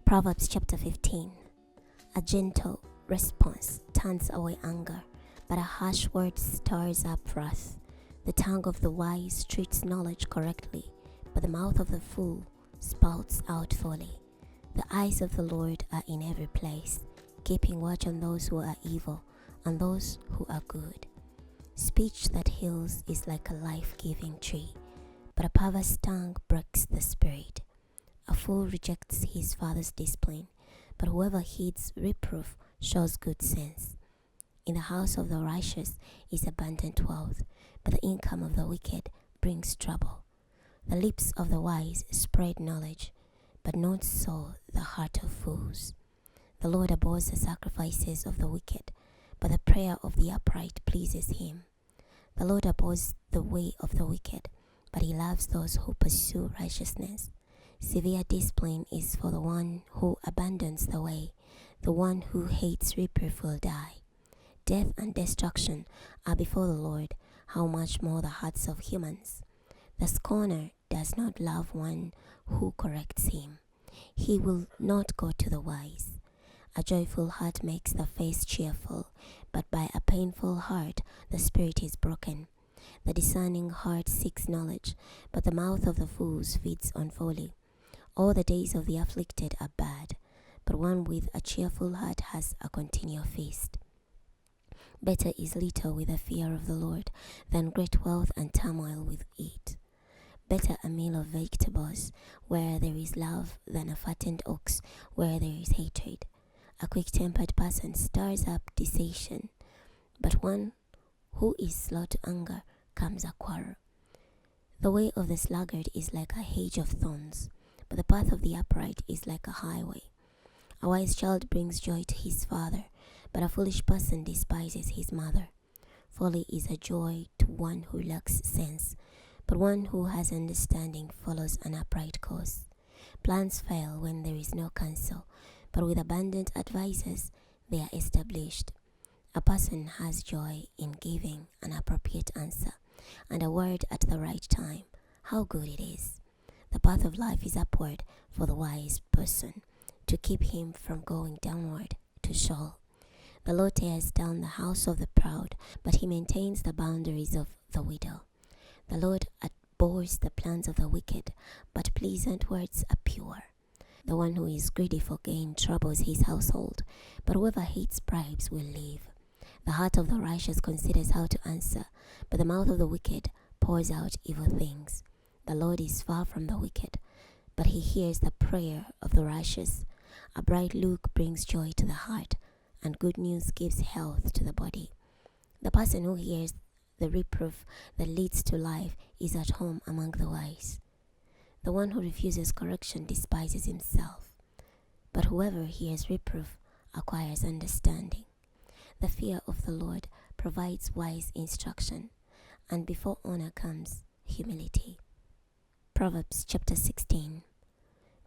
Proverbs chapter 15. A gentle response turns away anger, but a harsh word stirs up wrath. The tongue of the wise treats knowledge correctly, but the mouth of the fool spouts out folly. The eyes of the Lord are in every place, keeping watch on those who are evil and those who are good. Speech that heals is like a life-giving tree, but a perverse tongue breaks the spirit. A fool rejects his father's discipline, but whoever heeds reproof shows good sense. In the house of the righteous is abundant wealth, but the income of the wicked brings trouble. The lips of the wise spread knowledge, but not so the heart of fools. The Lord abhors the sacrifices of the wicked, but the prayer of the upright pleases him. The Lord abhors the way of the wicked, but he loves those who pursue righteousness. Severe discipline is for the one who abandons the way. The one who hates reproof will die. Death and destruction are before the Lord, how much more the hearts of humans. The scorner does not love one who corrects him. He will not go to the wise. A joyful heart makes the face cheerful, but by a painful heart the spirit is broken. The discerning heart seeks knowledge, but the mouth of the fools feeds on folly. All the days of the afflicted are bad, but one with a cheerful heart has a continual feast. Better is little with the fear of the Lord than great wealth and turmoil with it. Better a meal of vegetables where there is love than a fattened ox where there is hatred. A quick-tempered person stirs up dissension, but one who is slow to anger comes a quarrel. The way of the sluggard is like a hedge of thorns, but the path of the upright is like a highway. A wise child brings joy to his father, but a foolish person despises his mother. Folly is a joy to one who lacks sense, but one who has understanding follows an upright course. Plans fail when there is no counsel, but with abundant advisers they are established. A person has joy in giving an appropriate answer, and a word at the right time. How good it is! The path of life is upward for the wise person, to keep him from going downward to Sheol. The Lord tears down the house of the proud, but he maintains the boundaries of the widow. The Lord abhors the plans of the wicked, but pleasant words are pure. The one who is greedy for gain troubles his household, but whoever hates bribes will live. The heart of the righteous considers how to answer, but the mouth of the wicked pours out evil things. The Lord is far from the wicked, but he hears the prayer of the righteous. A bright look brings joy to the heart, and good news gives health to the body. The person who hears the reproof that leads to life is at home among the wise. The one who refuses correction despises himself, but whoever hears reproof acquires understanding. The fear of the Lord provides wise instruction, and before honor comes humility. Proverbs chapter 16.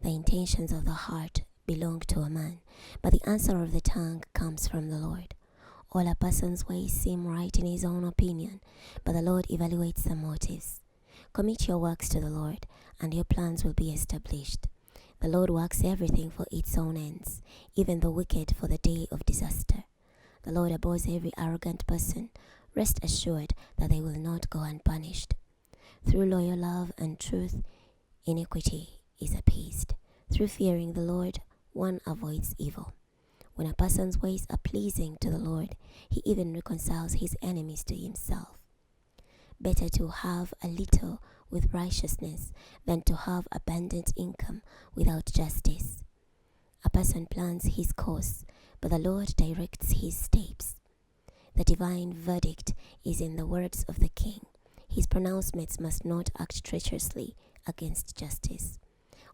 The intentions of the heart belong to a man, but the answer of the tongue comes from the Lord. All a person's ways seem right in his own opinion, but the Lord evaluates the motives. Commit your works to the Lord, and your plans will be established. The Lord works everything for its own ends, even the wicked for the day of disaster. The Lord abhors every arrogant person. Rest assured that they will not go unpunished. Through loyal love and truth, iniquity is appeased. Through fearing the Lord, one avoids evil. When a person's ways are pleasing to the Lord, he even reconciles his enemies to himself. Better to have a little with righteousness than to have abundant income without justice. A person plans his course, but the Lord directs his steps. The divine verdict is in the words of the king. His pronouncements must not act treacherously against justice.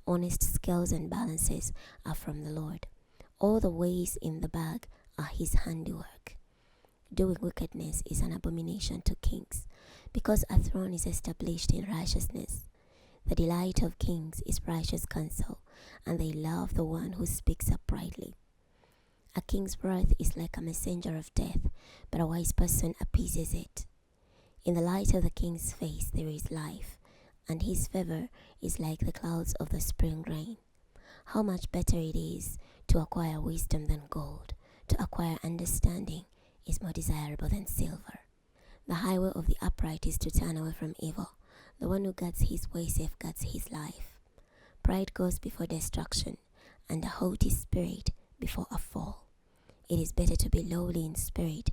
Honest scales and balances are from the Lord. All the ways in the bag are his handiwork. Doing wickedness is an abomination to kings, because a throne is established in righteousness. The delight of kings is righteous counsel, and they love the one who speaks uprightly. A king's wrath is like a messenger of death, but a wise person appeases it. In the light of the king's face there is life, and his favor is like the clouds of the spring rain. How much better it is to acquire wisdom than gold, to acquire understanding is more desirable than silver. The highway of the upright is to turn away from evil. The one who guards his way safeguards his life. Pride goes before destruction, and a haughty spirit before a fall. It is better to be lowly in spirit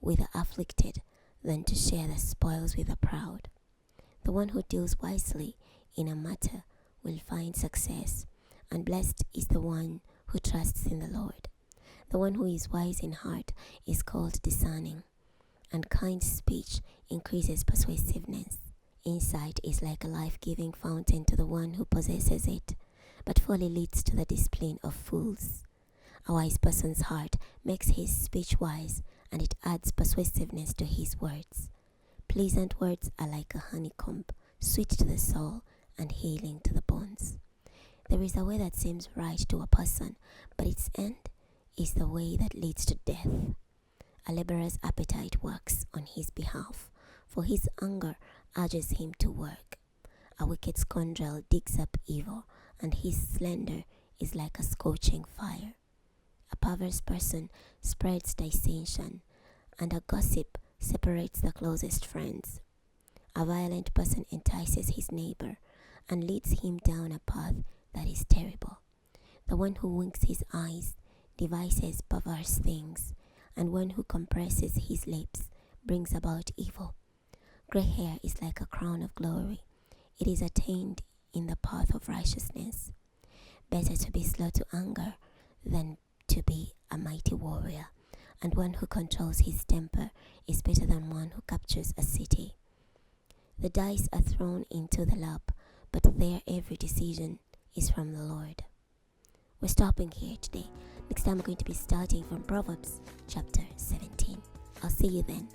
with the afflicted than to share the spoils with the proud. The one who deals wisely in a matter will find success, and blessed is the one who trusts in the Lord. The one who is wise in heart is called discerning, and kind speech increases persuasiveness. Insight is like a life-giving fountain to the one who possesses it, but folly leads to the discipline of fools. A wise person's heart makes his speech wise, and it adds persuasiveness to his words. Pleasant words are like a honeycomb, sweet to the soul and healing to the bones. There is a way that seems right to a person, but its end is the way that leads to death. A laborer's appetite works on his behalf, for his hunger urges him to work. A wicked scoundrel digs up evil, and his slander is like a scorching fire. A perverse person spreads dissension, and a gossip separates the closest friends. A violent person entices his neighbor and leads him down a path that is terrible. The one who winks his eyes devises perverse things, and one who compresses his lips brings about evil. Gray hair is like a crown of glory. It is attained in the path of righteousness. Better to be slow to anger than to be a mighty warrior, and one who controls his temper is better than one who captures a city. The dice are thrown into the lap, but there every decision is from the Lord. We're stopping here today. Next time we're going to be starting from Proverbs chapter 17. I'll see you then.